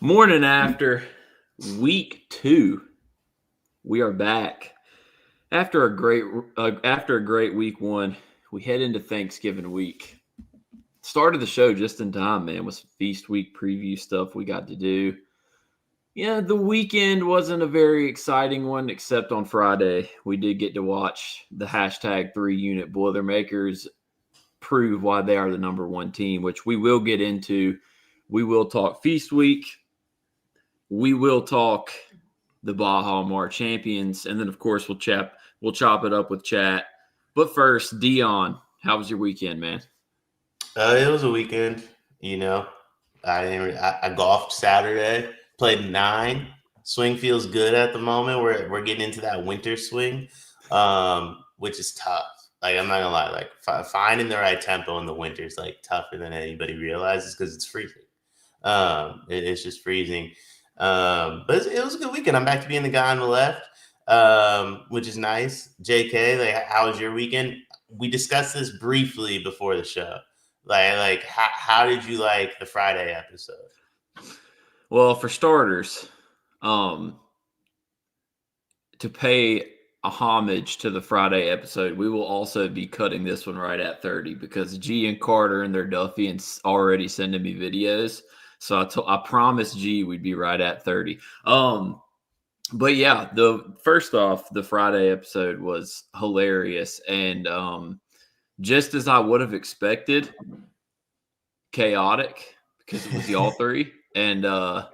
Morning after week 2, we are back after a great week 1. We head into Thanksgiving week. Started the show just in time, man, with some feast week preview stuff we got to do. Yeah, the weekend wasn't a very exciting one, except on Friday. We did get to watch the hashtag 3-unit Boilermakers prove why they are the number one team, which we will get into. We will talk feast week. We will talk the Baja Mar champions, and then of course we'll chop it up with chat. But first, Dion, how was your weekend, man? It was a weekend. You know, I golfed Saturday, played 9. Swing feels good at the moment. We're getting into that winter swing, which is tough. Like I'm not gonna lie, like finding the right tempo in the winter is like tougher than anybody realizes because it's freezing. It's just freezing. But it was a good weekend. I'm back to being the guy on the left, which is nice. JK, like, how was your weekend? We discussed this briefly before the show. Like how did you like the Friday episode? Well, for starters, um, to pay a homage to the Friday episode, we will also be cutting this one right at 30 because G and Carter and their Duffy and already sending me videos. So I promised G we'd be right at 30. But yeah, the first off, the Friday episode was hilarious and just as I would have expected, chaotic because it was y'all three. And I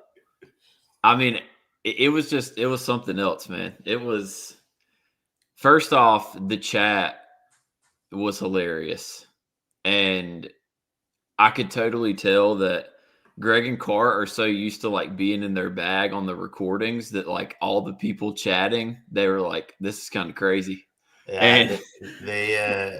mean, it was something else, man. It was first off, the chat was hilarious. And I could totally tell that Greg and Carr are so used to like being in their bag on the recordings that like all the people chatting, they were like, this is kind of crazy. Yeah,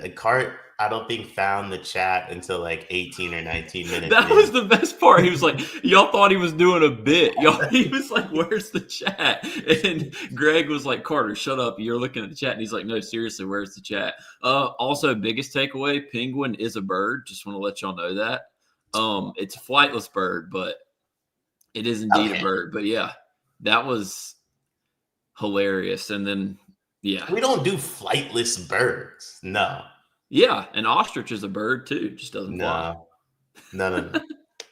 And Cart, I don't think found the chat until like 18 or 19 minutes that was in. the best part. He was like, y'all thought he was doing a bit. He was like, where's the chat? And Greg was like, Carter, shut up. You're looking at the chat. And he's like, no, seriously, where's the chat? Also, biggest takeaway, penguin is a bird. Just want to let y'all know that. It's a flightless bird, but it is indeed a Okay. bird. But yeah, that was hilarious. And then, yeah. We don't do flightless birds. No. Yeah, an ostrich is a bird too, just doesn't fly. No. No.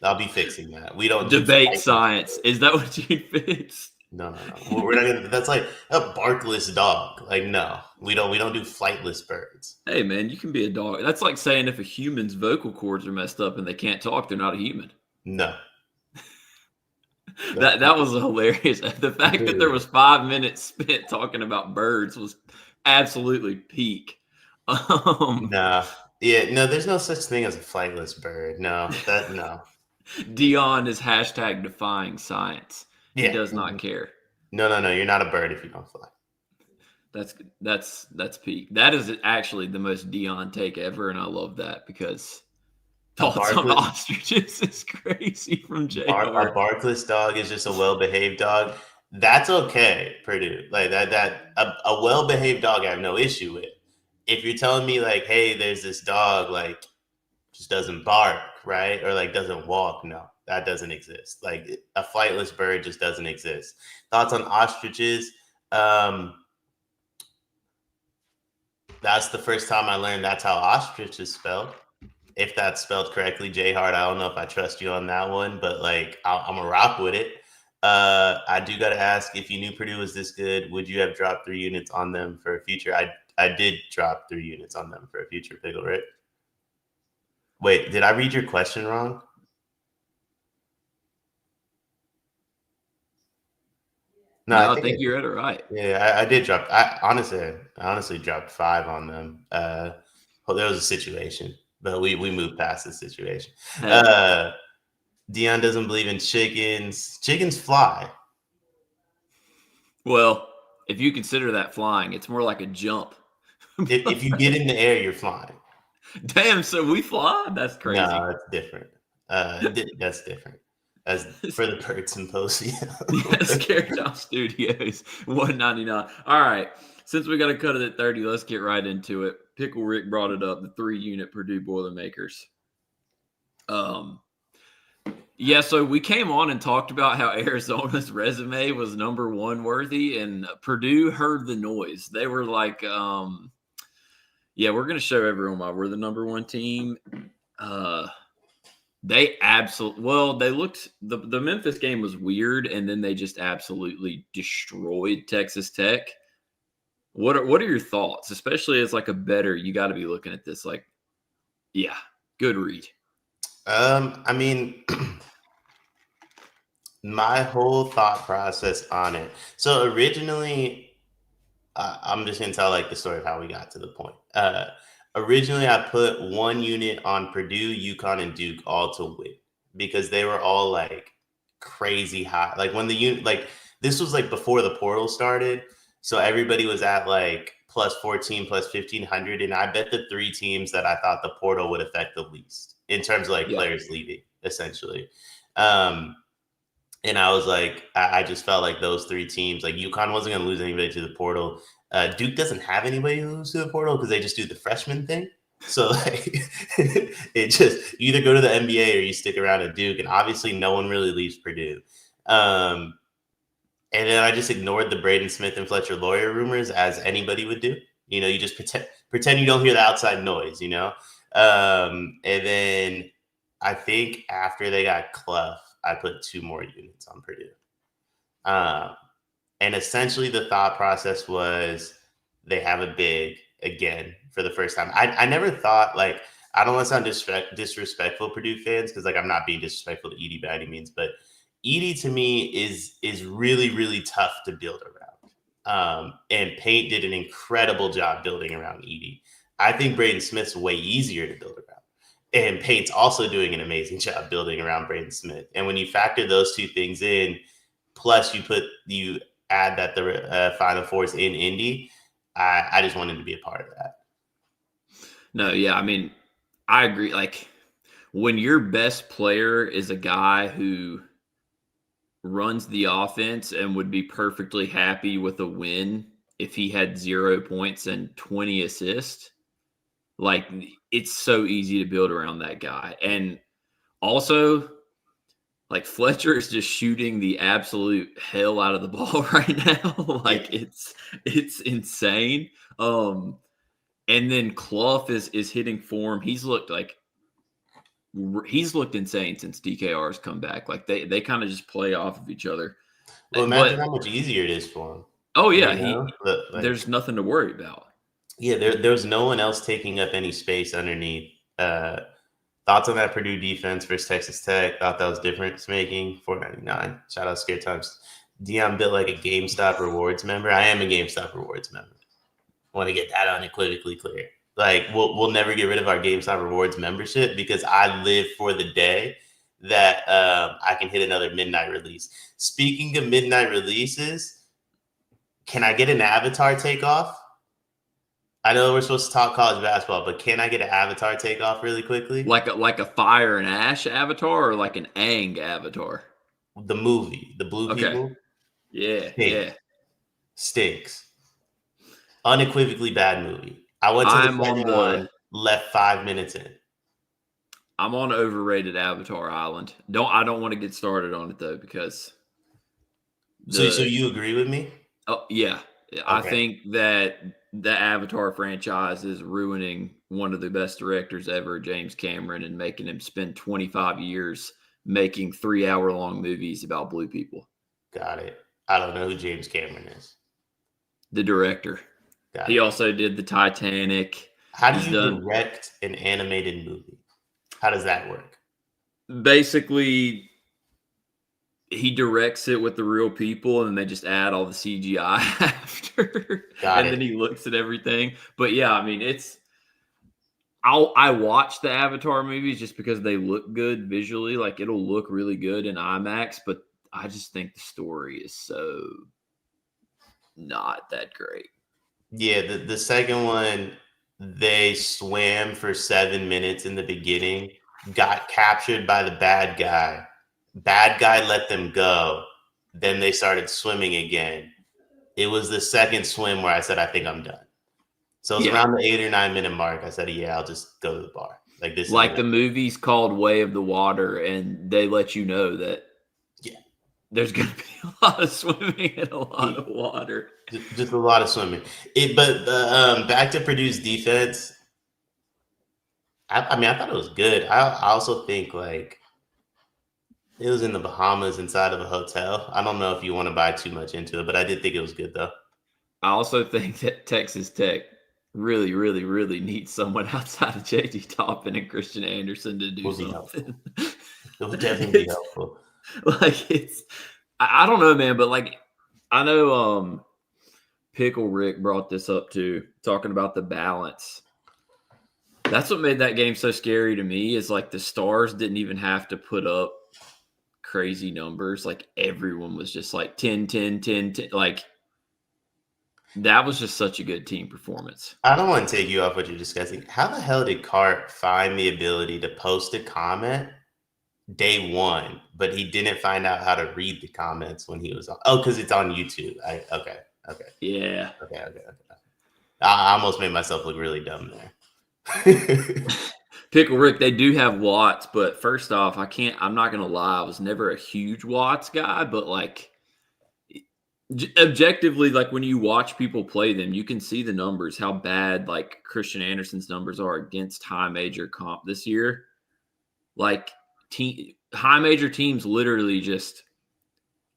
I'll be fixing that. We don't do Debate flightless. science. Is that what you fix? No. We're not gonna. That's like a barkless dog. Like no, we don't do flightless birds. Hey man, you can be a dog. That's like saying if a human's vocal cords are messed up and they can't talk, they're not a human. No. That was hilarious. The fact that there was 5 minutes spent talking about birds was absolutely peak. No. Yeah. No. There's no such thing as a flightless bird. No. Dion is hashtag defying science. He Yeah. does not care. No. You're not a bird if you don't fly. That's peak. That is actually the most Dion take ever, and I love that because A thoughts on barkless, ostriches is crazy from JR. a barkless dog is just a well-behaved dog. That's okay, Purdue. Like a well-behaved dog I have no issue with. If you're telling me like, hey, there's this dog like just doesn't bark, right? Or like doesn't walk, no, that doesn't exist. Like a flightless bird just doesn't exist. Thoughts on ostriches? That's the first time I learned that's how ostrich is spelled. If that's spelled correctly, J Hart, I don't know if I trust you on that one, but like I'm a rock with it. I do got to ask, if you knew Purdue was this good, would you have dropped 3 units on them for a future? I did drop 3 units on them for a future pickle, right? Wait, did I read your question wrong? No, No, I think you read it right. Yeah, I did drop. I honestly dropped 5 on them. Well, there was a situation, but we moved past the situation. Dion doesn't believe in chickens. Chickens fly. Well, if you consider that flying, it's more like a jump. If you get in the air, you're flying. Damn, so we fly? That's crazy. No, that's different. That's different. As for the Bird Symposium. Yes, Carriage Studios, $199. All right. Since we got to cut it at 30, let's get right into it. Pickle Rick brought it up, the 3-unit Purdue Boilermakers. Yeah, so we came on and talked about how Arizona's resume was number one worthy, and Purdue heard the noise. They were like, yeah, we're going to show everyone why we're the number one team. They they looked, the Memphis game was weird, and then they just absolutely destroyed Texas Tech. What are your thoughts, especially as like a bettor? You got to be looking at this like, yeah, good read. I mean, my whole thought process on it. So originally, I'm just gonna tell like the story of how we got to the point. Originally, I put one unit on Purdue, UConn, and Duke all to win because they were all like crazy high. Like when the unit, like this was like before the portal started, so everybody was at like plus 14, plus 1500, and I bet the three teams that I thought the portal would affect the least in terms of like players leaving, essentially. And I was like, I just felt like those three teams, like UConn wasn't going to lose anybody to the portal. Duke doesn't have anybody who lose to the portal because they just do the freshman thing. So like, it just you either go to the NBA or you stick around at Duke, and obviously no one really leaves Purdue. And then I just ignored the Braden Smith and Fletcher Lawyer rumors as anybody would do. You know, you just pretend you don't hear the outside noise. You know, and then I think after they got Clough, I put two more units on Purdue. And essentially the thought process was they have a big again for the first time. I never thought like, I don't want to sound disrespectful Purdue fans because like I'm not being disrespectful to Edey by any means, but Edey to me is really, really tough to build around. And Paint did an incredible job building around Edey. I think Braden Smith's way easier to build around. And Paint's also doing an amazing job building around Braden Smith. And when you factor those two things in, plus you add that the Final Four is in Indy, I just wanted to be a part of that. No, yeah, I mean, I agree. Like when your best player is a guy who runs the offense and would be perfectly happy with a win if he had 0 points and 20 assists, like it's so easy to build around that guy. And also, like Fletcher is just shooting the absolute hell out of the ball right now. Like it's insane. And then Clough is hitting form. He's looked insane since DKR's come back. Like they kind of just play off of each other. Well, imagine how much easier it is for him. Oh yeah, there's nothing to worry about. Yeah, there's no one else taking up any space underneath. Thoughts on that Purdue defense versus Texas Tech? Thought that was difference making. $4.99. Shout out Scare Times. Dion built like a GameStop rewards member. I am a GameStop rewards member. Want to get that unequivocally clear. Like we'll never get rid of our GameStop rewards membership because I live for the day that I can hit another midnight release. Speaking of midnight releases, can I get an Avatar takeoff? I know we're supposed to talk college basketball, but can I get an Avatar takeoff really quickly? Like a Fire and Ash Avatar or like an Aang Avatar? The movie, the blue people. Yeah, yeah. Stinks. Unequivocally bad movie. I went to the second one, left 5 minutes in. I'm on overrated Avatar Island. I don't want to get started on it though because. So you agree with me? Oh yeah, okay. I think that the Avatar franchise is ruining one of the best directors ever, James Cameron, and making him spend 25 years making 3-hour-long movies about blue people. Got it. I don't know who James Cameron is. The director. He also did the Titanic. How do you direct an animated movie? How does that work? Basically, he directs it with the real people and they just add all the CGI after. Then he looks at everything. But yeah, I mean, I watch the Avatar movies just because they look good visually. Like it'll look really good in IMAX, but I just think the story is so not that great. Yeah, the second one, they swam for 7 minutes in the beginning, got captured by the bad guy. Bad guy let them go. Then they started swimming again. It was the second swim where I said, I think I'm done. So it was around the 8 or 9 minute mark. I said, yeah, I'll just go to the bar. Like this, like the movie's called Way of the Water, and they let you know that there's going to be a lot of swimming and a lot of water. Just a lot of swimming. But back to Purdue's defense. I mean, I thought it was good. I also think like it was in the Bahamas inside of a hotel. I don't know if you want to buy too much into it, but I did think it was good though. I also think that Texas Tech really, really, really needs someone outside of JT Toppin and Christian Anderson to do something. It would definitely be helpful. Like I don't know, man, but like I know Pickle Rick brought this up too, talking about the balance. That's what made that game so scary to me is like the Stars didn't even have to put up crazy numbers. Like everyone was just like 10, 10, 10, 10. Like that was just such a good team performance. I don't want to take you off what you're discussing. How the hell did Cart find the ability to post a comment day one, but he didn't find out how to read the comments when he was on? Oh, because it's on YouTube. Okay. Yeah. Okay. I almost made myself look really dumb there. Pickle Rick, they do have Watts, but first off, I'm not going to lie. I was never a huge Watts guy, but like objectively, like when you watch people play them, you can see the numbers, how bad like Christian Anderson's numbers are against high major comp this year. Like high major teams literally just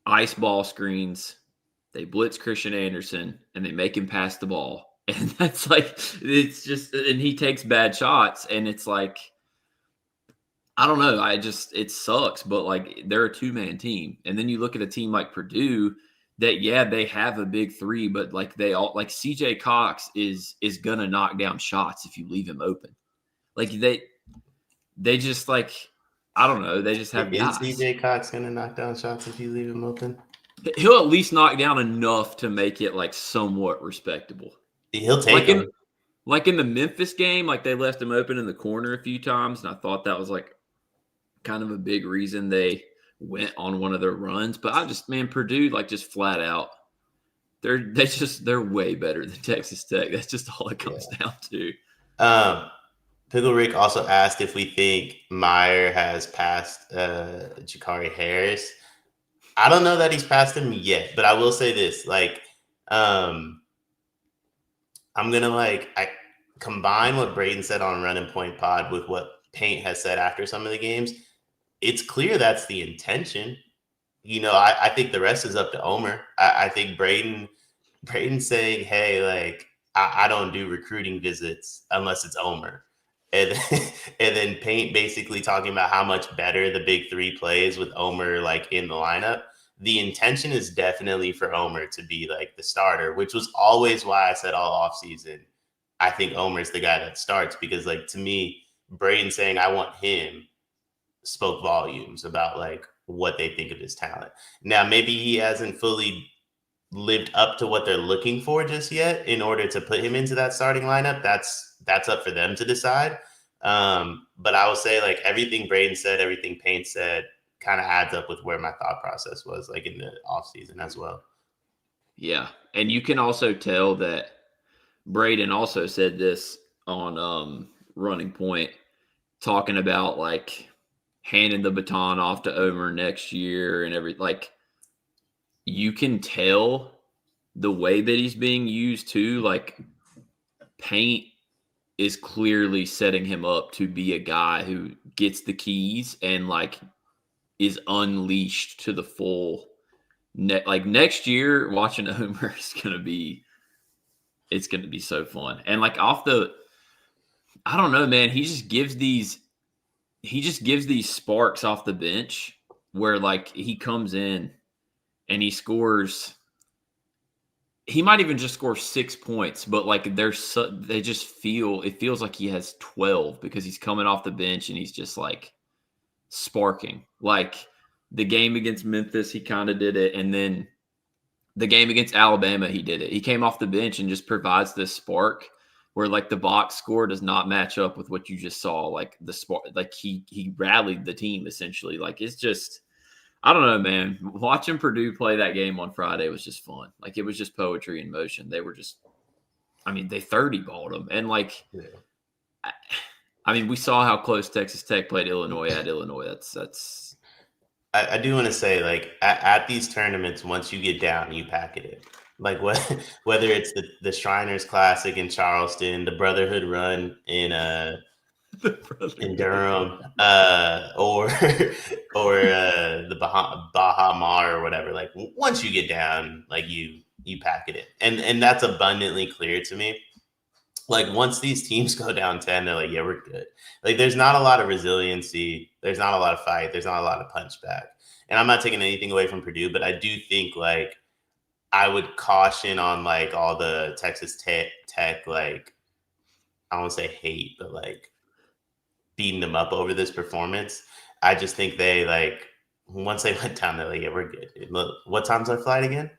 ice ball screens. They blitz Christian Anderson and they make him pass the ball. And that's like, it's just, and he takes bad shots. And it's like, I don't know. It sucks, but like they're a 2-man team. And then you look at a team like Purdue that, yeah, they have a big three, but like they all, like CJ Cox is going to knock down shots if you leave him open. Like they just like, I don't know. They just have guys. Is CJ Cox going to knock down shots if you leave him open? He'll at least knock down enough to make it like somewhat respectable. He'll take him. Like in the Memphis game, like they left him open in the corner a few times, and I thought that was like kind of a big reason they went on one of their runs. But Purdue, like just flat out, they're way better than Texas Tech. That's just all it comes down to. Pickle Rick also asked if we think Meyer has passed Jakari Harris. I don't know that he's passed him yet, but I will say this: like, I'm gonna I combine what Braden said on Run and Point Pod with what Paint has said after some of the games. It's clear that's the intention. You know, I think the rest is up to Omer. I think Braden saying, "Hey, like, I don't do recruiting visits unless it's Omer," and then Paint basically talking about how much better the big three plays with Omer like in the lineup. The intention is definitely for Omer to be like the starter, which was always why I said all offseason, I think Omer's the guy that starts, because like to me, Braden saying I want him spoke volumes about like what they think of his talent. Now, maybe he hasn't fully lived up to what they're looking for just yet in order to put him into that starting lineup. That's up for them to decide. But I will say like everything Braden said, everything Paint said, kind of adds up with where my thought process was like in the offseason as well. Yeah. And you can also tell that Braden also said this on Running Point, talking about like handing the baton off to Omer next year and everything. Like you can tell the way that he's being used too. Like Paint is clearly setting him up to be a guy who gets the keys and like is unleashed to the full like next year. Watching Omer is gonna be so fun. And like I don't know, man, he just gives these sparks off the bench where like he comes in and he scores. He might even just score 6 points, but like it feels like he has 12 because he's coming off the bench and he's just like sparking. Like the game against Memphis, he kind of did it. And then the game against Alabama, he did it. He came off the bench and just provides this spark where like the box score does not match up with what you just saw. Like the spark, like he rallied the team essentially. Like it's just, I don't know, man. Watching Purdue play that game on Friday was just fun. Like it was just poetry in motion. They were just, they 30 balled them. And like, I mean, we saw how close Texas Tech played Illinois at Illinois. That's. I do want to say, like, at these tournaments, once you get down, you pack it in. Like, whether it's the Shriners Classic in Charleston, the Brotherhood Run in Durham, or the Bahamas or whatever. Like, once you get down, like you pack it in, and that's abundantly clear to me. Like, once these teams go down 10, they're like, yeah, we're good. Like, there's not a lot of resiliency. There's not a lot of fight. There's not a lot of punch back. And I'm not taking anything away from Purdue, but I do think, like, I would caution on, like, all the Texas Tech, like, I won't say hate, but, like, beating them up over this performance. I just think they, like, once they went down, they're like, yeah, we're good. Look, what time's our flight again?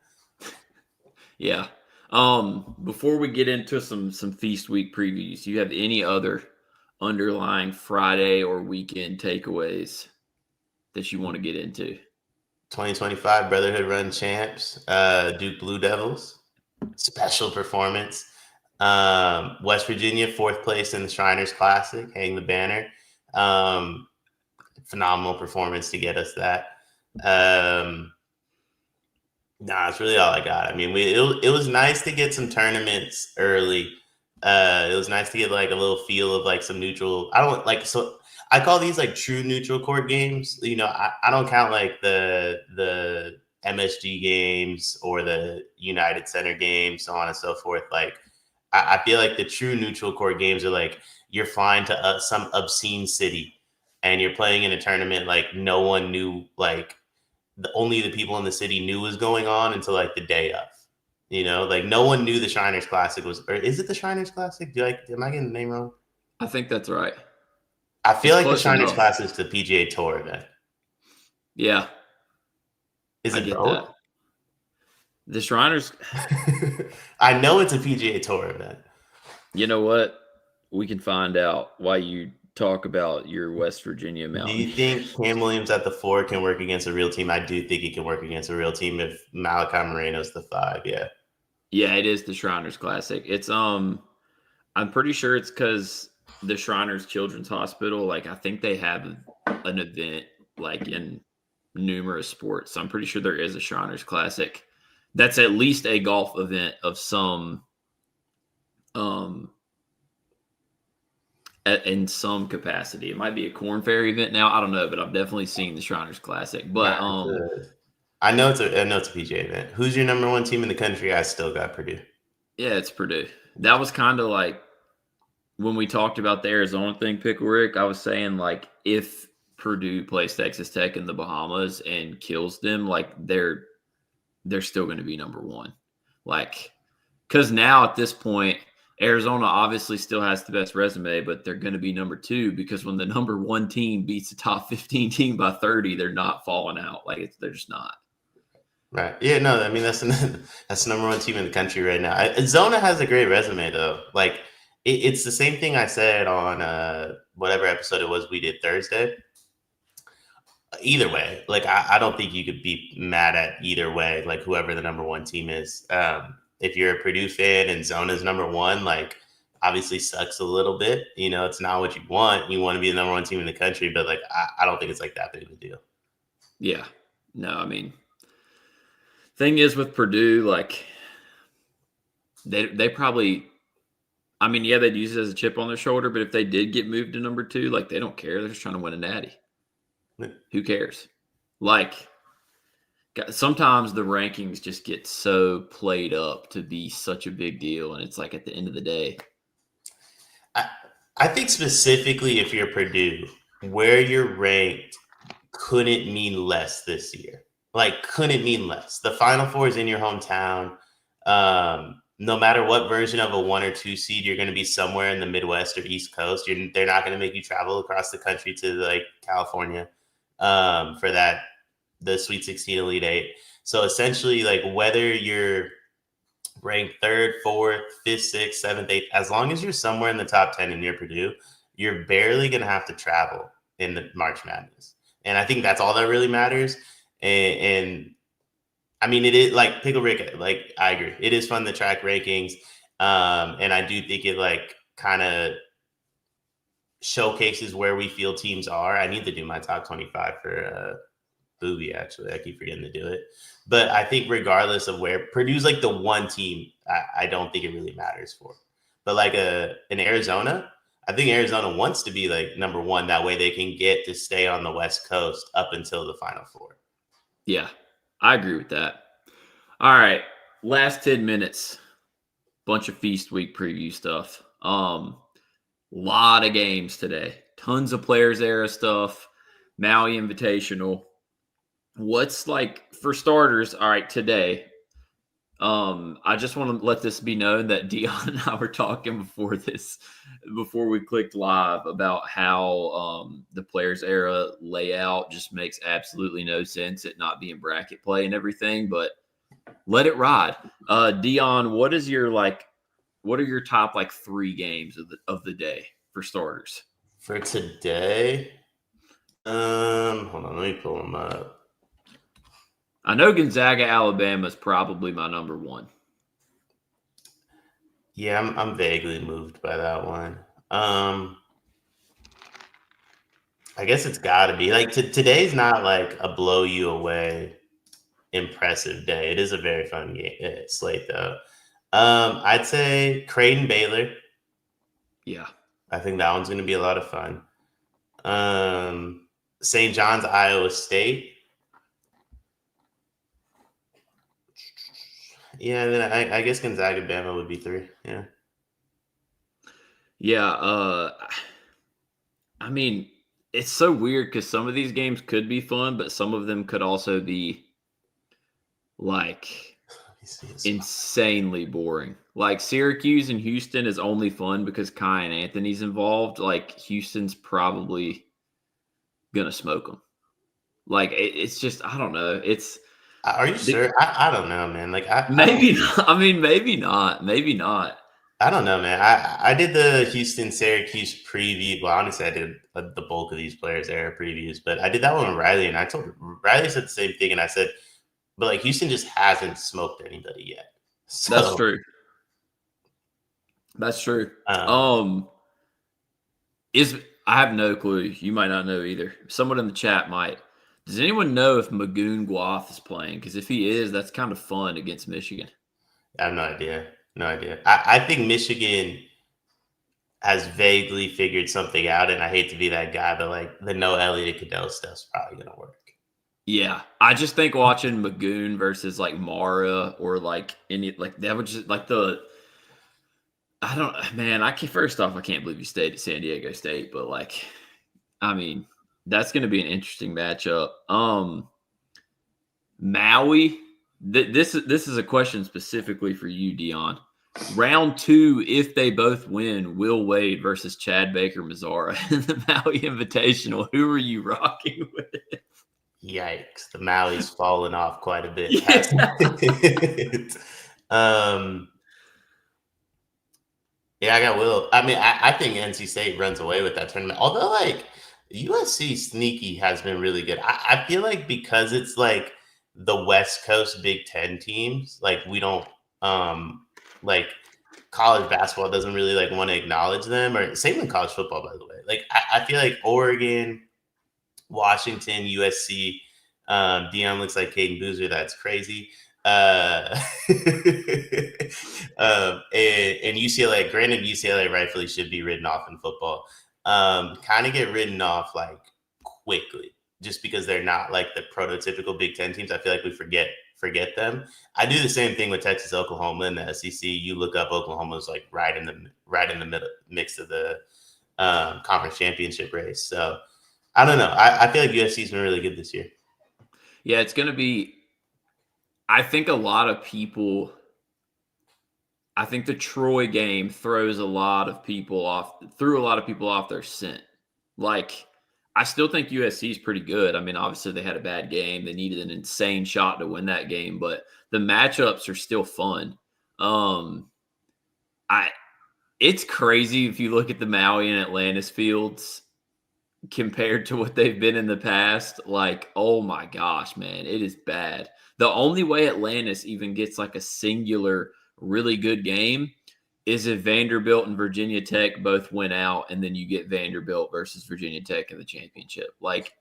Yeah. Before we get into some feast week previews, do you have any other underlying Friday or weekend takeaways that you want to get into? 2025 Brotherhood Run champs, Duke Blue Devils, special performance. West Virginia, 4th place in the Shriners Classic, hang the banner. Phenomenal performance to get us that. It's really all I got. I mean, it was nice to get some tournaments early. It was nice to get, like, a little feel of, like, some neutral. I call these, like, true neutral court games. You know, I don't count, like, the MSG games or the United Center games, so on and so forth. Like, I feel like the true neutral court games are, like, you're flying to some obscene city and you're playing in a tournament like no one knew, like, only the people in the city knew was going on until, like, the day of. You know, like, no one knew the Shriners Classic was, or is it the Shriners Classic? Am I getting the name wrong? I think that's right. I feel like the Shriners Classic is the PGA Tour event. Yeah. Is it I get both? that. The Shriners. I know it's a PGA Tour event. You know what? We can find out why you talk about your West Virginia Mountain. Do you think Cam Williams at the 4 can work against a real team? I do think he can work against a real team if Malachi Moreno's the 5. Yeah. Yeah, it is the Shriners Classic. It's I'm pretty sure it's because the Shriners Children's Hospital, like, I think they have an event, like, in numerous sports. So I'm pretty sure there is a Shriners Classic. That's at least a golf event of some in some capacity. It might be a Corn Ferry event now. I don't know, but I've definitely seen the Shriners Classic. But I know it's a PGA event. Who's your number 1 team in the country? I still got Purdue. Yeah, it's Purdue. That was kind of like when we talked about the Arizona thing, Pickle Rick. I was saying, like, if Purdue plays Texas Tech in the Bahamas and kills them, like, they're still going to be number 1. Like, because now at this point, Arizona obviously still has the best resume, but they're going to be number 2 because when the number 1 team beats the top 15 team by 30, they're not falling out. Like, they're just not. Right. Yeah, no, I mean, that's the number 1 team in the country right now. Zona has a great resume, though. Like, it's the same thing I said on whatever episode it was we did Thursday. Either way, like, I don't think you could be mad at either way, like, whoever the number 1 team is. If you're a Purdue fan and Zona's number 1, like, obviously sucks a little bit. You know, it's not what you want. You want to be the number 1 team in the country, but, like, I don't think it's, like, that big of a deal. Yeah. No, I mean, thing is with Purdue, like, they probably, I mean, yeah, they'd use it as a chip on their shoulder, but if they did get moved to number 2, like, they don't care. They're just trying to win a natty. Who cares? Like, sometimes the rankings just get so played up to be such a big deal, and it's like at the end of the day. I think specifically if you're Purdue, where you're ranked couldn't mean less this year. Like, couldn't mean less. The Final Four is in your hometown. No matter what version of a 1 or 2 seed, you're going to be somewhere in the Midwest or East Coast. They're not going to make you travel across the country to, like, California for the Sweet 16 Elite 8. So essentially, like, whether you're ranked 3rd, 4th, 5th, 6th, 7th, 8th, as long as you're somewhere in the top 10 and you're Purdue, you're barely going to have to travel in the March Madness. And I think that's all that really matters. And I mean, it is, like, Pickle Rick, like, I agree. It is fun to track rankings. And I do think it, like, kind of showcases where we feel teams are. I need to do my top 25 for Booby, actually. I keep forgetting to do it. But I think regardless of where, Purdue's like the one team I don't think it really matters for. But like in Arizona, I think Arizona wants to be like number one. That way they can get to stay on the West Coast up until the Final Four. Yeah, I agree with that. All right, last 10 minutes. Bunch of Feast Week preview stuff. Lot of games today. Tons of Players Era stuff. Maui Invitational. What's like for starters? All right, today. I just want to let this be known that Dion and I were talking before we clicked live about how the Players Era layout just makes absolutely no sense, it not being bracket play and everything. But let it ride. Dion, what are your top like 3 games of the day for starters? For today, hold on, let me pull them up. I know Gonzaga, Alabama is probably my number 1. Yeah, I'm vaguely moved by that one. I guess it's got to be like today's not like a blow you away impressive day. It is a very fun slate though. I'd say Creighton Baylor. Yeah, I think that one's going to be a lot of fun. St. John's, Iowa State. Yeah, then I guess Gonzaga, Bama would be 3. Yeah. Yeah. I mean, it's so weird because some of these games could be fun, but some of them could also be like insanely boring. Like Syracuse and Houston is only fun because Kai and Anthony's involved. Like Houston's probably gonna smoke them. Like it's just I don't know. Are you sure? I don't know, man. Like maybe not. I mean, maybe not. Maybe not. I don't know, man. I did the Houston Syracuse preview. Well, honestly, I did the bulk of these Players Era previews, but I did that one with Riley, and I told Riley said the same thing, and I said, but like Houston just hasn't smoked anybody yet. So, that's true. That's true. I have no clue. You might not know either. Someone in the chat might. Does anyone know if Magoon Guath is playing? Because if he is, that's kind of fun against Michigan. I have no idea. No idea. I think Michigan has vaguely figured something out, and I hate to be that guy, but like the no Elliott Cadell stuff's probably gonna work. Yeah, I just think watching Magoon versus like Mara or like any like that would just like I don't, man. First off, I can't believe you stayed at San Diego State, but like, I mean, that's going to be an interesting matchup. Maui. This is a question specifically for you, Dion. Round 2, if they both win, Will Wade versus Chad Baker Mazzara in the Maui Invitational. Who are you rocking with? Yikes! The Maui's fallen off quite a bit. Yeah, I got Will. I mean, I think NC State runs away with that tournament. Although, like, USC sneaky has been really good. I feel like because it's like the West Coast Big Ten teams, like we don't like college basketball doesn't really like want to acknowledge them, or same with college football, by the way. Like I feel like Oregon, Washington, USC, Dion looks like Caden Boozer. That's crazy. And UCLA, granted, UCLA rightfully should be written off in football. Kind of get written off like quickly, just because they're not like the prototypical Big Ten teams. I feel like we forget them. I do the same thing with Texas, Oklahoma, and the SEC. You look up Oklahoma's like right in the middle mix of the conference championship race. So I don't know. I feel like USC's been really good this year. Yeah, it's going to be. I think a lot of people. I think the Troy game threw a lot of people off their scent. Like, I still think USC is pretty good. I mean, obviously they had a bad game. They needed an insane shot to win that game, but the matchups are still fun. It's crazy if you look at the Maui and Atlantis fields compared to what they've been in the past. Like, oh my gosh, man, it is bad. The only way Atlantis even gets like a singular really good game is if Vanderbilt and Virginia Tech both win out, and then you get Vanderbilt versus Virginia Tech in the championship. Like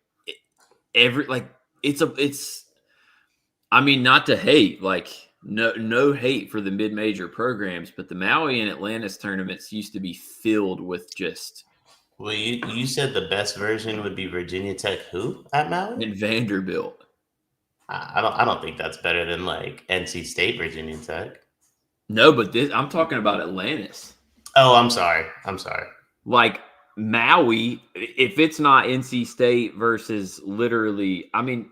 it's. I mean, not to hate, like no hate for the mid-major programs, but the Maui and Atlantis tournaments used to be filled with just. Well, you said the best version would be Virginia Tech who at Maui? And Vanderbilt. I don't think that's better than like NC State Virginia Tech. No, but I'm talking about Atlantis. Oh, I'm sorry. Like Maui, if it's not NC State versus literally, I mean,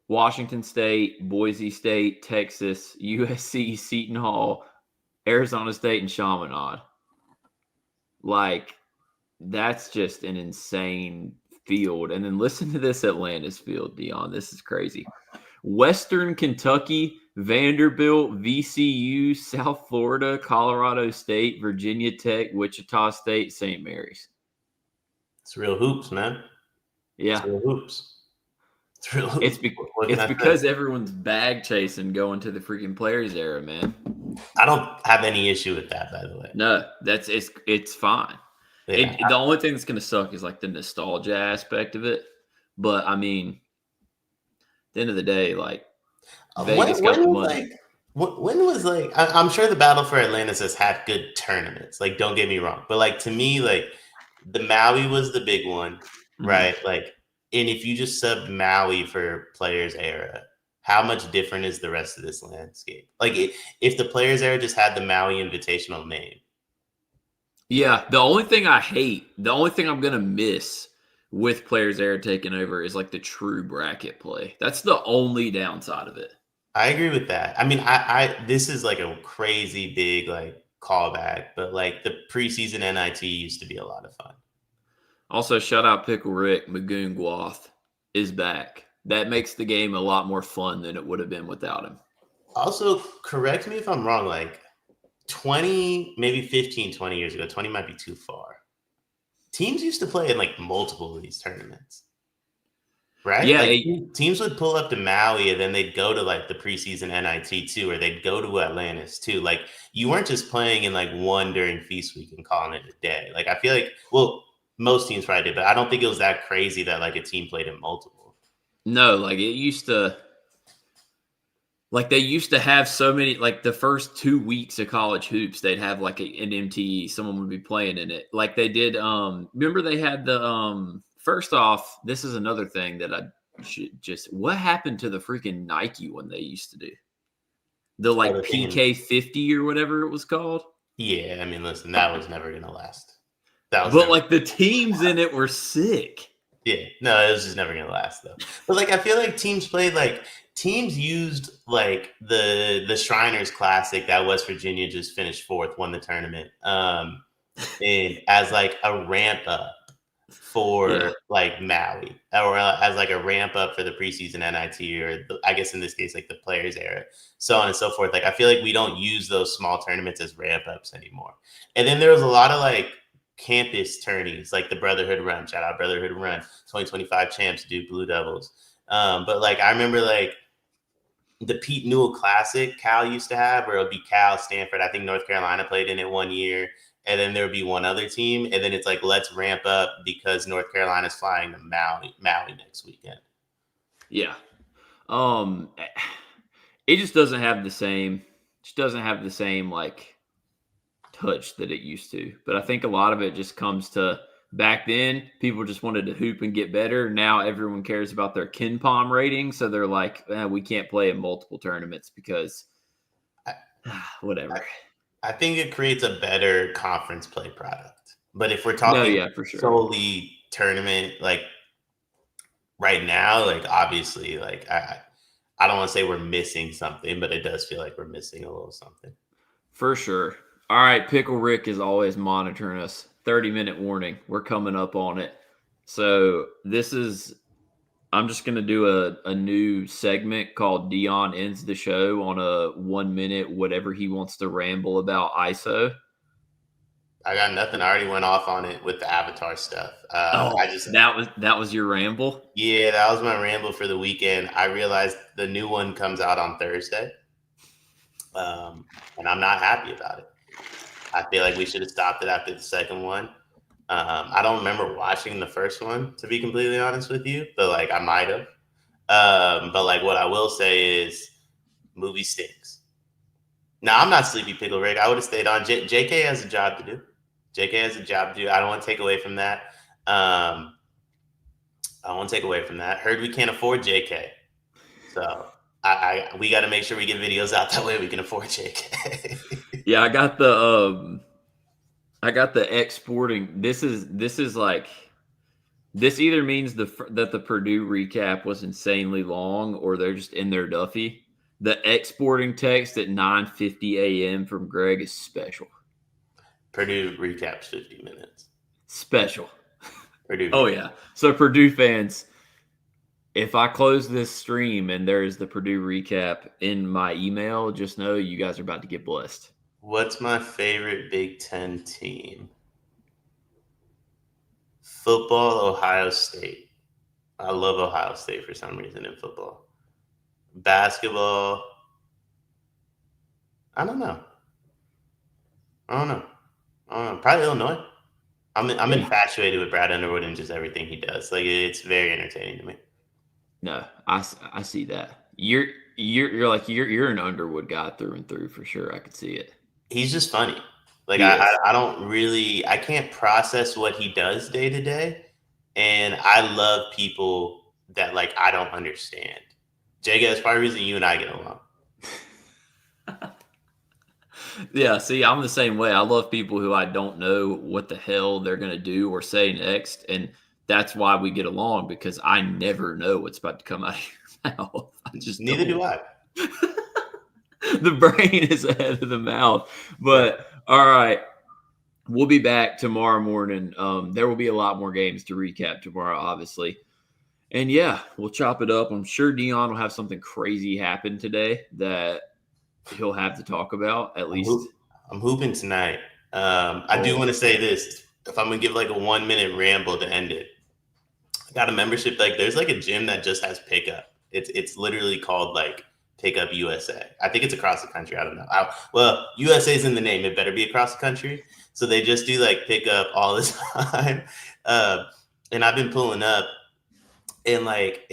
Washington State, Boise State, Texas, USC, Seton Hall, Arizona State, and Chaminade. Like, that's just an insane field. And then listen to this Atlantis field, Dion. This is crazy. Western Kentucky, Vanderbilt, VCU, South Florida, Colorado State, Virginia Tech, Wichita State, St. Mary's. It's real hoops, man. Yeah. It's real hoops. It's because everyone's bag chasing going to the freaking Players era, man. I don't have any issue with that, by the way. No, it's fine. Yeah. The only thing that's going to suck is like the nostalgia aspect of it. But I mean, at the end of the day, like Vegas got the money. When was like I'm sure the Battle for Atlantis has had good tournaments. Like, don't get me wrong, but like to me, like the Maui was the big one, right? Like, and if you just subbed Maui for Players Era, how much different is the rest of this landscape? Like, if the Players Era just had the Maui Invitational name. Yeah, the only thing I'm gonna miss with Players Era taking over is like the true bracket play. That's the only downside of it. I agree with that. I mean, I this is like a crazy big like callback, but like the preseason NIT used to be a lot of fun. Also, shout out Pickle Rick, Magoon Guath is back. That makes the game a lot more fun than it would have been without him. Also, correct me if I'm wrong, like 20, maybe 15, 20 years ago, 20 might be too far. Teams used to play in like multiple of these tournaments. Right? Yeah. Like, teams would pull up to Maui and then they'd go to like the preseason NIT too, or they'd go to Atlantis too. Like, you weren't just playing in like one during feast week and calling it a day. Like, I feel like, well, most teams probably did, but I don't think it was that crazy that like a team played in multiple. No, like it used to. Like they used to have so many, like the first 2 weeks of college hoops, they'd have like an MTE. Someone would be playing in it. Like they did. Remember they had the first off, this is another thing that I should just, what happened to the freaking Nike one they used to do? The like PK 50 or whatever it was called. Yeah. I mean, listen, that was never going to last. But like the teams in it were sick. Yeah. No, it was just never going to last though. But like, I feel like teams used like the Shriners Classic that West Virginia just finished fourth, won the tournament, and as like a ramp up for like Maui, or as like a ramp up for the preseason NIT, or I guess in this case like the Players Era, so on and so forth. Like, I feel like we don't use those small tournaments as ramp ups anymore. And then there was a lot of like campus tourneys, like the Brotherhood Run. Shout out Brotherhood Run, 2025 champs, Duke Blue Devils. But like I remember like the Pete Newell Classic Cal used to have, where it'll be Cal, Stanford. I think North Carolina played in it one year, and then there would be one other team, and then it's like, let's ramp up because North Carolina's flying to Maui next weekend. Yeah, it just doesn't have the same. Just doesn't have the same like touch that it used to. But I think a lot of it just comes to back then, people just wanted to hoop and get better. Now everyone cares about their KenPom rating. So they're like, we can't play in multiple tournaments because whatever. I think it creates a better conference play product. But if we're talking for sure. solely tournament, like right now, like obviously, like I don't want to say we're missing something, but it does feel like we're missing a little something. For sure. All right, Pickle Rick is always monitoring us. 30-minute warning. We're coming up on it. So I'm just going to do a new segment called Dion Ends the Show on a 1 minute, whatever he wants to ramble about ISO. I got nothing. I already went off on it with the Avatar stuff. That was your ramble? Yeah, that was my ramble for the weekend. I realized the new one comes out on Thursday. And I'm not happy about it. I feel like we should have stopped it after the second one. I don't remember watching the first one, to be completely honest with you, but like I might have. But like what I will say is, movie stinks. Now I'm not Sleepy Pickle Rick. I would have stayed on. JK has a job to do. JK has a job to do. I don't want to take away from that. I won't take away from that. Heard we can't afford JK, so we got to make sure we get videos out that way we can afford JK. Yeah, I got the exporting. This is like, this either means that the Purdue recap was insanely long, or they're just in their Duffy. The exporting text at 9:50 a.m. from Greg is special. Purdue recaps 50 minutes. Special. Purdue. Oh yeah. So Purdue fans, if I close this stream and there is the Purdue recap in my email, just know you guys are about to get blessed. What's my favorite Big Ten team? Football, Ohio State. I love Ohio State for some reason in football. Basketball, I don't know. Probably Illinois. I'm infatuated with Brad Underwood and just everything he does. Like, it's very entertaining to me. No, I see that. You're an Underwood guy through and through for sure. I could see it. He's just funny. Like, I don't really, I can't process what he does day to day. And I love people that, like, I don't understand. Jake, that's probably the reason you and I get along. Yeah, see, I'm the same way. I love people who I don't know what the hell they're going to do or say next. And that's why we get along, because I never know what's about to come out of your mouth. Neither do I. The brain is ahead of the mouth. But all right, we'll be back tomorrow morning. There will be a lot more games to recap tomorrow, obviously. And yeah, we'll chop it up. I'm sure Dion will have something crazy happen today that he'll have to talk about, at least. I'm hooping tonight. I do want to say this. If I'm going to give like a 1 minute ramble to end it, I got a membership. Like, there's like a gym that just has pickup. It's literally called like Pickup USA. I think it's across the country. I don't know. Well, USA is in the name. It better be across the country. So they just do like pickup all the time. And I've been pulling up, and like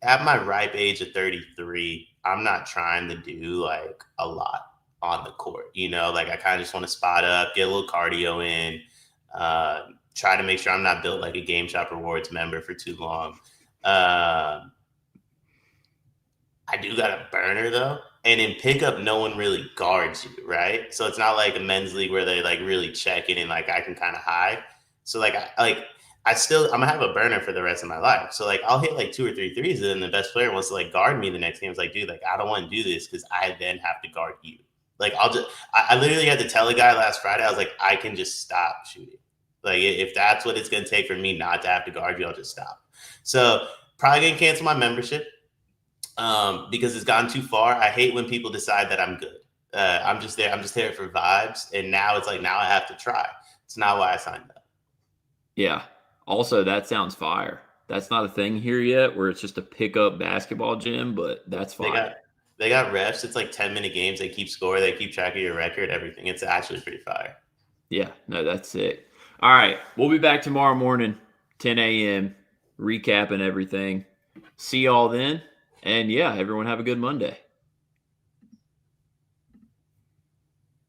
at my ripe age of 33, I'm not trying to do like a lot on the court. You know, like I kind of just want to spot up, get a little cardio in, try to make sure I'm not built like a Game Shop Rewards member for too long. I do got a burner though. And in pickup, no one really guards you, right? So it's not like a men's league where they like really check it and like I can kind of hide. So like I'm gonna have a burner for the rest of my life. So like I'll hit like 2 or 3 threes, and then the best player wants to like guard me the next game. It's like, dude, like I don't want to do this because I then have to guard you. Like I literally had to tell a guy last Friday, I was like, I can just stop shooting. Like if that's what it's gonna take for me not to have to guard you, I'll just stop. So probably gonna cancel my membership because it's gone too far. I hate when people decide that I'm good. I'm just there for vibes, and now it's like now I have to try. It's not why I signed up. Yeah. Also, that sounds fire. That's not a thing here yet, where it's just a pickup basketball gym, but that's fire. They got refs. It's like 10-minute games. They keep score. They keep track of your record, everything. It's actually pretty fire. Yeah, no, that's it. All right, we'll be back tomorrow morning, 10 a.m., recapping everything. See y'all then. And yeah, everyone have a good Monday.